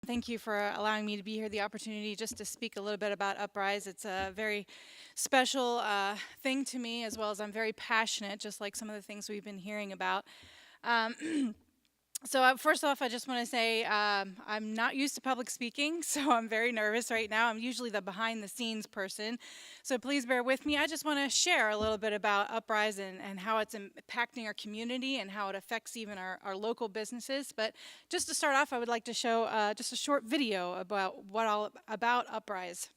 Thank you for allowing me to be here, the opportunity just to speak a little bit about Uprise. It's a very special thing to me, as well as I'm very passionate, just like some of the things we've been hearing about. Um, So first off, I just want to say I'm not used to public speaking, so I'm very nervous right now. I'm usually the behind-the-scenes person, so please bear with me. I just want to share a little bit about Uprise and how it's impacting our community and how it affects even our local businesses. But just to start off, I would like to show just a short video about what all about Uprise.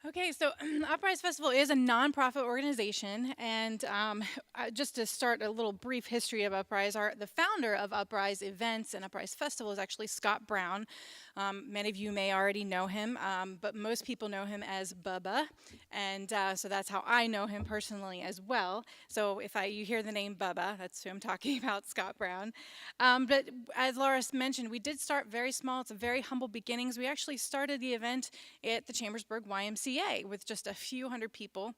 Okay, so Uprise Festival is a nonprofit organization, and just to start a little brief history of Uprise, the founder of Uprise Events and Uprise Festival is actually Scott Brown. Many of you may already know him, but most people know him as Bubba, and so that's how I know him personally as well. So if you hear the name Bubba, that's who I'm talking about, Scott Brown. But as Laura mentioned, we did start very small. It's a very humble beginnings. We actually started the event at the Chambersburg YMCA with just a few hundred people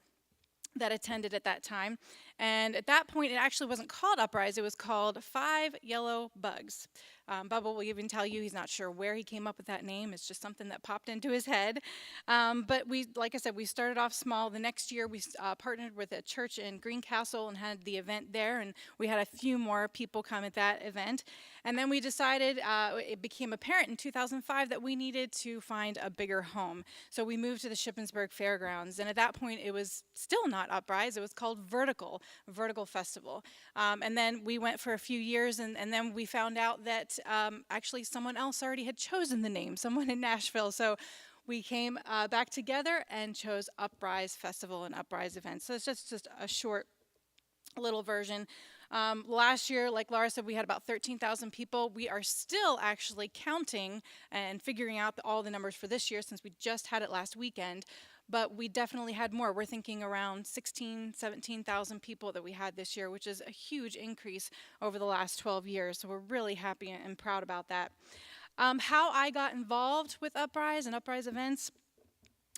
that attended at that time. And at that point, it actually wasn't called Uprise, it was called Five Yellow Bugs. Bubba will even tell you he's not sure where he came up with that name. It's just something that popped into his head. But like I said, we started off small. The next year, we partnered with a church in Greencastle and had the event there. And we had a few more people come at that event. And then we decided, it became apparent in 2005 that we needed to find a bigger home. So we moved to the Shippensburg Fairgrounds. And at that point, it was still not Uprise. It was called Vertical Festival. And then we went for a few years, and then we found out that actually someone else already had chosen the name, someone in Nashville. So we came back together and chose Uprise Festival and Uprise Events. So it's just a short little version. Last year, like Laura said, we had about 13,000 people. We are still actually counting and figuring out all the numbers for this year since we just had it last weekend. But we definitely had more. We're thinking around 16, 17,000 people that we had this year, which is a huge increase over the last 12 years. So we're really happy and proud about that. How I got involved with Uprise and Uprise events.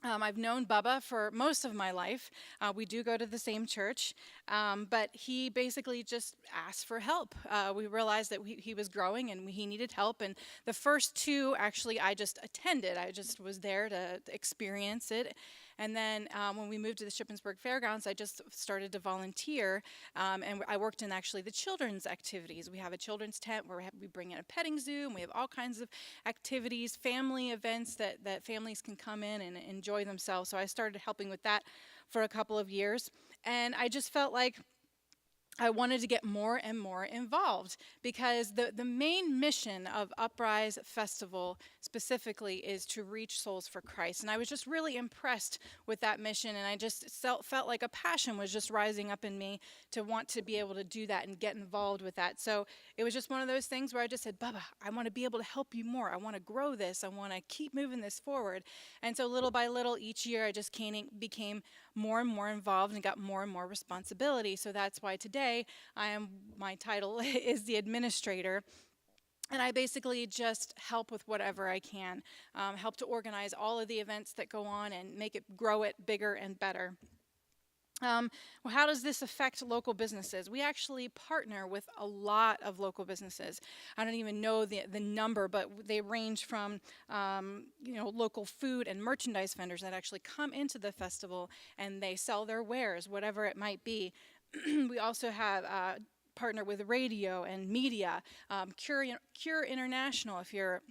I've known Bubba for most of my life. We do go to the same church, but he basically just asked for help. We realized that he was growing and he needed help. And the first two, actually, I just attended. I just was there to experience it. And then when we moved to the Shippensburg Fairgrounds, I just started to volunteer, and I worked in actually the children's activities. We have a children's tent where we bring in a petting zoo, and we have all kinds of activities, family events that families can come in and enjoy themselves. So I started helping with that for a couple of years, and I just felt like I wanted to get more and more involved because the main mission of Uprise Festival specifically is to reach souls for Christ. And I was just really impressed with that mission, and I just felt like a passion was just rising up in me to want to be able to do that and get involved with that. So it was just one of those things where I just said, Bubba, I want to be able to help you more. I want to grow this. I want to keep moving this forward. And so little by little each year I just became more and more involved and got more and more responsibility. So that's why today my title is the administrator. And I basically just help with whatever I can, help to organize all of the events that go on and grow it bigger and better. Well, how does this affect local businesses? We actually partner with a lot of local businesses. I don't even know the number, but they range from local food and merchandise vendors that actually come into the festival and they sell their wares, whatever it might be. We also have partner with radio and media. Cure International, if you're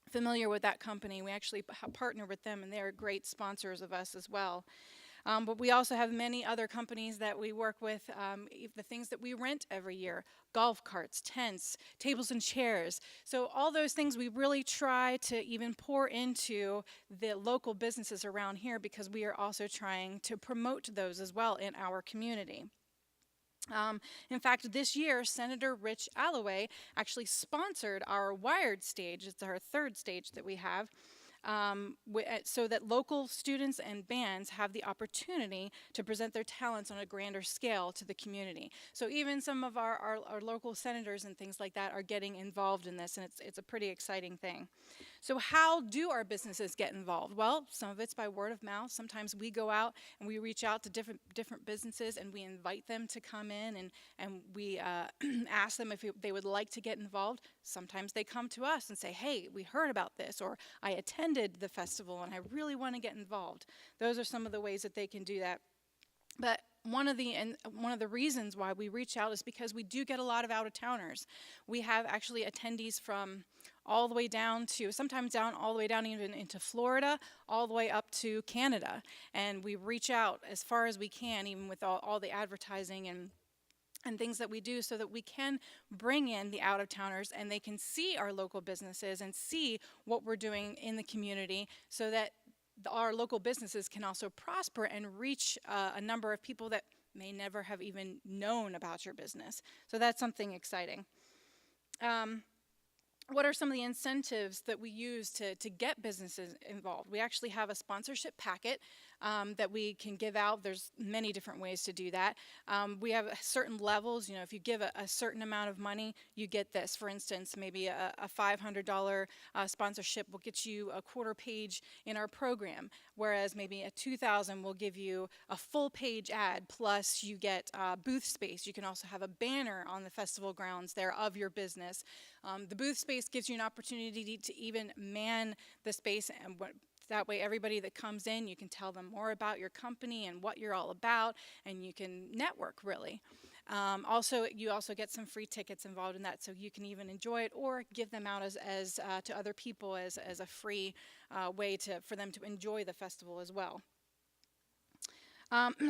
familiar with that company, we actually partner with them, and they're great sponsors of us as well. But we also have many other companies that we work with, the things that we rent every year: golf carts, tents, tables and chairs. So all those things we really try to even pour into the local businesses around here, because we are also trying to promote those as well in our community. In fact, this year, Senator Rich Alloway actually sponsored our Wired stage. It's our third stage that we have. So that local students and bands have the opportunity to present their talents on a grander scale to the community. So even some of our local senators and things like that are getting involved in this, and it's a pretty exciting thing. So how do our businesses get involved? Well, some of it's by word of mouth. Sometimes we go out and we reach out to different businesses, and we invite them to come in, and we ask them if they would like to get involved. Sometimes they come to us and say, hey, we heard about this, or I attended the festival and I really want to get involved. Those are some of the ways that they can do that. But one of the reasons why we reach out is because we do get a lot of out-of-towners. We have actually attendees from all the way down to, sometimes all the way down even into Florida, all the way up to Canada. And we reach out as far as we can, even with all the advertising and things that we do, so that we can bring in the out-of-towners and they can see our local businesses and see what we're doing in the community, so that our local businesses can also prosper and reach a number of people that may never have even known about your business. So that's something exciting. What are some of the incentives that we use to get businesses involved? We actually have a sponsorship packet that we can give out. There's many different ways to do that. We have certain levels. If you give a certain amount of money, you get this. For instance, maybe a $500 sponsorship will get you a quarter page in our program, whereas maybe a $2,000 will give you a full page ad, plus you get booth space. You can also have a banner on the festival grounds there of your business. The booth space gives you an opportunity to even man the space, and that way everybody that comes in, you can tell them more about your company and what you're all about, and you can network, really. You also get some free tickets involved in that, so you can even enjoy it or give them out as to other people as a free way for them to enjoy the festival as well.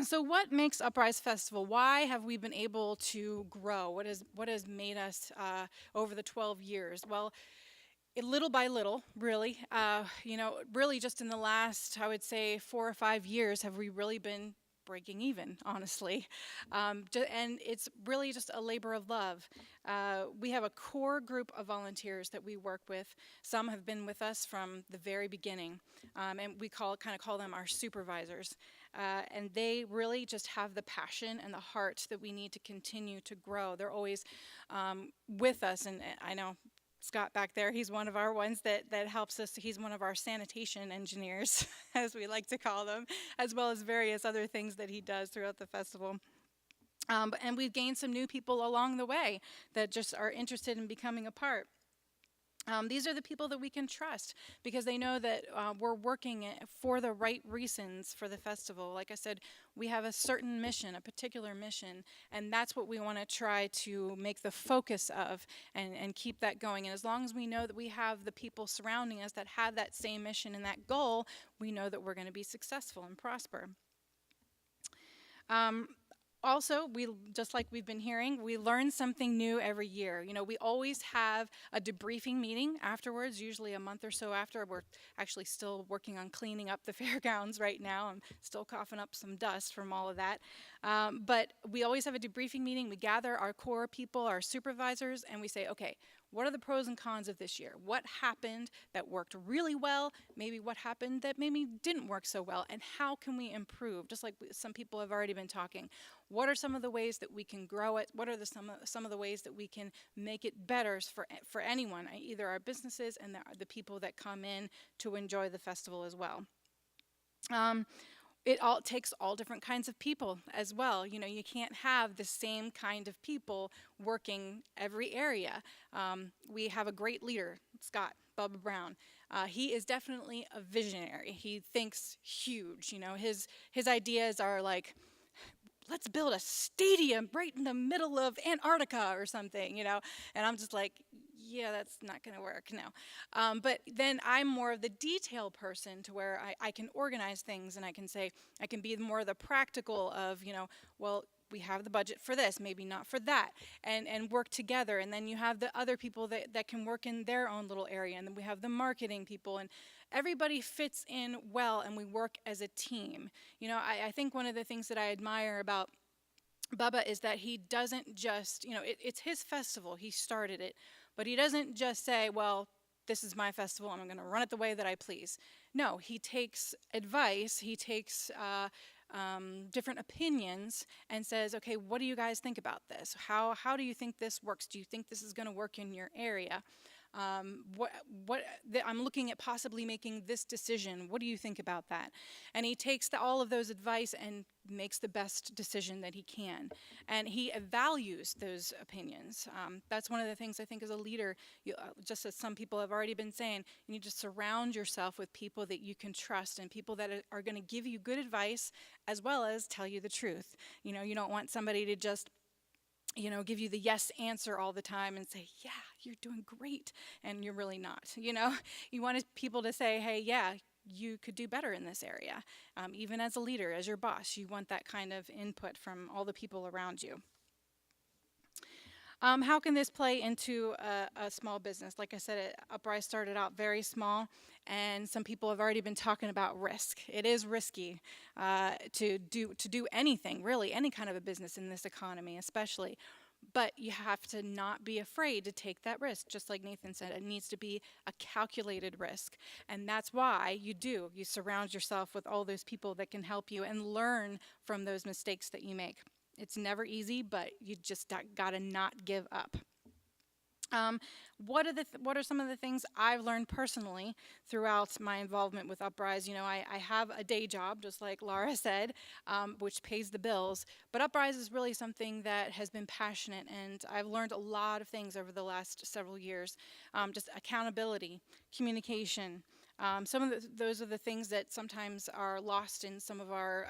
So what makes Uprise Festival? Why have we been able to grow? What has made us over the 12 years? Well, little by little, really. Really just in the last, I would say, 4 or 5 years have we really been breaking even, honestly. And it's really just a labor of love. We have a core group of volunteers that we work with. Some have been with us from the very beginning, and we call them our supervisors. And they really just have the passion and the heart that we need to continue to grow. They're always with us, and I know Scott back there, he's one of our ones that helps us. He's one of our sanitation engineers, as we like to call them, as well as various other things that he does throughout the festival. And we've gained some new people along the way that just are interested in becoming a part. These are the people that we can trust, because they know that we're working for the right reasons for the festival. Like I said, we have a certain mission, a particular mission, and that's what we want to try to make the focus of and keep that going. And as long as we know that we have the people surrounding us that have that same mission and that goal, we know that we're going to be successful and prosper. Also, just like we've been hearing, we learn something new every year. We always have a debriefing meeting afterwards, usually a month or so after. We're actually still working on cleaning up the fairgrounds right now. I'm still coughing up some dust from all of that. But we always have a debriefing meeting. We gather our core people, our supervisors, and we say, okay, what are the pros and cons of this year? What happened that worked really well? Maybe what happened that maybe didn't work so well? And how can we improve? Just like some people have already been talking. What are some of the ways that we can grow it? What are some of the ways that we can make it better for anyone, either our businesses and the people that come in to enjoy the festival as well? It takes all different kinds of people as well. You can't have the same kind of people working every area. We have a great leader, Scott, Bubba Brown. He is definitely a visionary. He thinks huge. His ideas are like let's build a stadium right in the middle of Antarctica or something, And I'm just like, yeah, that's not going to work, no. But then I'm more of the detail person to where I can organize things and I can say, I can be more the practical of, well, we have the budget for this, maybe not for that, and work together. And then you have the other people that can work in their own little area. And then we have the marketing people, and everybody fits in well, and we work as a team. I think one of the things that I admire about Bubba is that he doesn't just, it's his festival, he started it, but he doesn't just say, well, this is my festival, and I'm going to run it the way that I please. No, he takes advice, he takes different opinions and says, okay, what do you guys think about this? How do you think this works? Do you think this is going to work in your area? I'm looking at possibly making this decision. What do you think about that? And he takes all of those advice and makes the best decision that he can. And he values those opinions. That's one of the things I think as a leader, just as some people have already been saying, you need to surround yourself with people that you can trust and people that are going to give you good advice as well as tell you the truth. You don't want somebody to just give you the yes answer all the time and say, yeah, you're doing great, and you're really not. You want people to say, hey, yeah, you could do better in this area. Even as a leader, as your boss, you want that kind of input from all the people around you. How can this play into a small business? Like I said, Uprise started out very small, and some people have already been talking about risk. It is risky to do anything, really, any kind of a business in this economy, especially. But you have to not be afraid to take that risk. Just like Nathan said, it needs to be a calculated risk. And that's why you surround yourself with all those people that can help you and learn from those mistakes that you make. It's never easy, but you just got to not give up. What are some of the things I've learned personally throughout my involvement with Uprise? I have a day job, just like Laura said, which pays the bills. But Uprise is really something that has been passionate, and I've learned a lot of things over the last several years. Just accountability, communication. Those are the things that sometimes are lost in some of our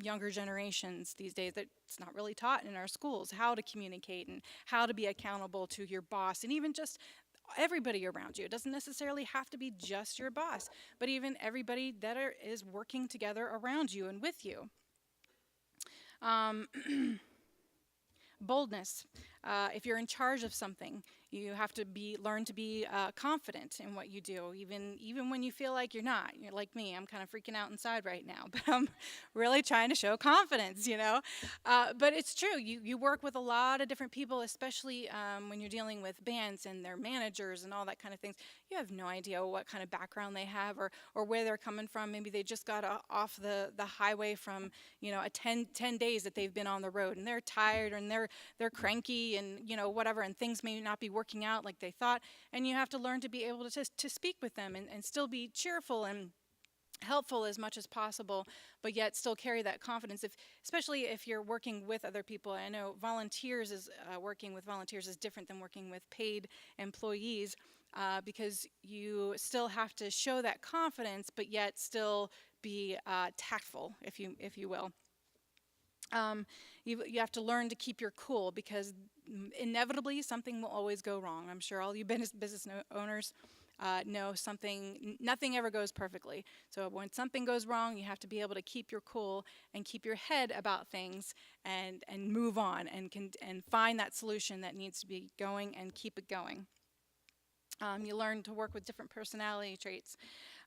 younger generations these days. That it's not really taught in our schools, how to communicate and how to be accountable to your boss and even just everybody around you. It doesn't necessarily have to be just your boss, but even everybody that is working together around you and with you. Boldness. If you're in charge of something, you have to learn to be confident in what you do, even when you feel like you're not. You're like me. I'm kind of freaking out inside right now, but I'm really trying to show confidence, But it's true. You work with a lot of different people, especially when you're dealing with bands and their managers and all that kind of things. You have no idea what kind of background they have or where they're coming from. Maybe they just got off the highway from, a 10 days that they've been on the road, and they're tired and they're cranky and whatever, and things may not be working out like they thought, and you have to learn to be able to speak with them and still be cheerful and helpful as much as possible, but yet still carry that confidence. Especially if you're working with other people. I know working with volunteers is different than working with paid employees because you still have to show that confidence, but yet still be tactful, if you will. You have to learn to keep your cool because inevitably something will always go wrong. I'm sure all you business owners know nothing ever goes perfectly. So when something goes wrong, you have to be able to keep your cool and keep your head about things and move on and find that solution that needs to be going and keep it going. You learn to work with different personality traits,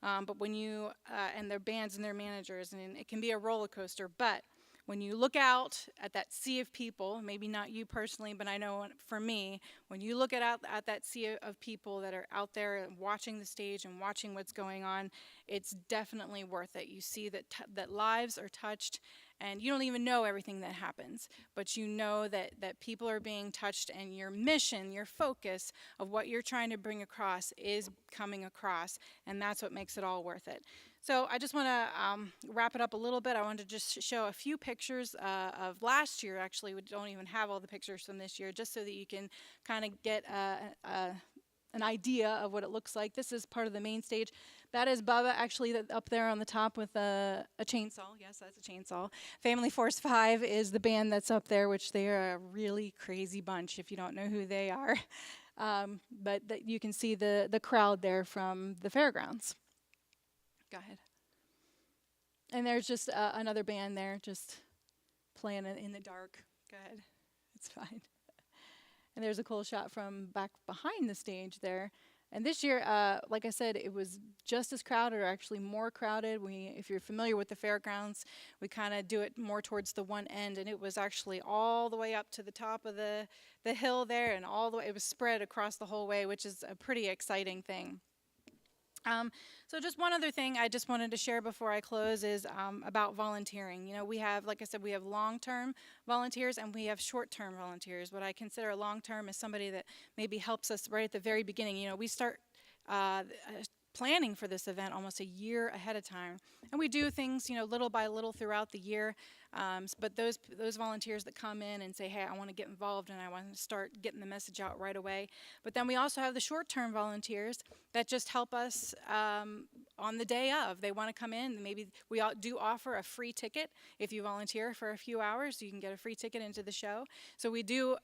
but when you and their bands and their managers, and it can be a roller coaster, but when you look out at that sea of people, maybe not you personally, but I know for me, when you look at that sea of people that are out there watching the stage and watching what's going on, it's definitely worth it. You see that lives are touched, and you don't even know everything that happens, but you know that people are being touched, and your mission, your focus of what you're trying to bring across is coming across, and that's what makes it all worth it. So I just want to wrap it up a little bit. I wanted to just show a few pictures of last year. Actually, we don't even have all the pictures from this year, just so that you can kind of get an idea of what it looks like. This is part of the main stage. That is Bubba actually up there on the top with a chainsaw. Yes, that's a chainsaw. Family Force 5 is the band that's up there, which they are a really crazy bunch if you don't know who they are. But you can see the crowd there from the fairgrounds. Go ahead. And there's just another band there just playing it in the dark. Go ahead. It's fine. And there's a cool shot from back behind the stage there. And this year, like I said, it was just as crowded, or actually more crowded. If you're familiar with the fairgrounds, we kind of do it more towards the one end, and it was actually all the way up to the top of the hill there, and all the way, it was spread across the whole way, which is a pretty exciting thing. So just one other thing I just wanted to share before I close is about volunteering. You know, we have, like I said, we have long-term volunteers and we have short-term volunteers. What I consider long-term is somebody that maybe helps us right at the very beginning. You know, we start planning for this event almost a year ahead of time. And we do things, you know, little by little throughout the year. But those volunteers that come in and say, hey, I want to get involved and I want to start getting the message out right away. But then we also have the short-term volunteers that just help us on the day of. They want to come in. Maybe we do offer a free ticket. If you volunteer for a few hours, you can get a free ticket into the show. So we do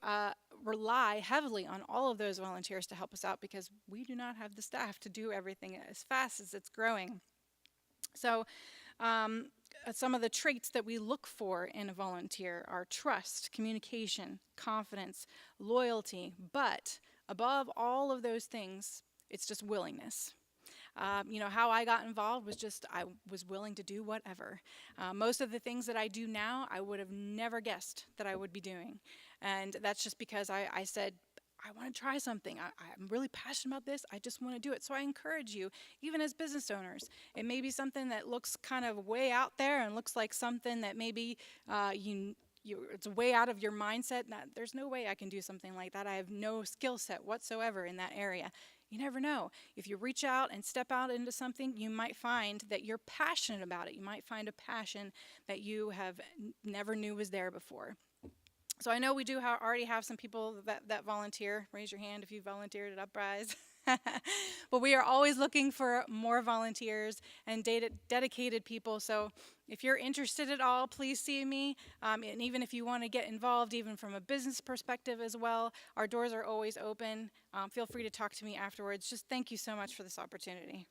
rely heavily on all of those volunteers to help us out because we do not have the staff to do everything as fast as it's growing. So some of the traits that we look for in a volunteer are trust, communication, confidence, loyalty, but above all of those things, it's just willingness. You know, how I got involved was just I was willing to do whatever. Most of the things that I do now, I would have never guessed that I would be doing. And that's just because I said, I want to try something. I'm really passionate about this. I just want to do it. So I encourage you, even as business owners, it may be something that looks kind of way out there and looks like something that maybe it's way out of your mindset. There's no way I can do something like that. I have no skill set whatsoever in that area. You never know. If you reach out and step out into something, you might find that you're passionate about it. You might find a passion that you have never knew was there before. So I know we do already have some people that volunteer. Raise your hand if you volunteered at Uprise. But we are always looking for more volunteers and dedicated people. So if you're interested at all, please see me. And even if you want to get involved, even from a business perspective as well, our doors are always open. Feel free to talk to me afterwards. Just thank you so much for this opportunity.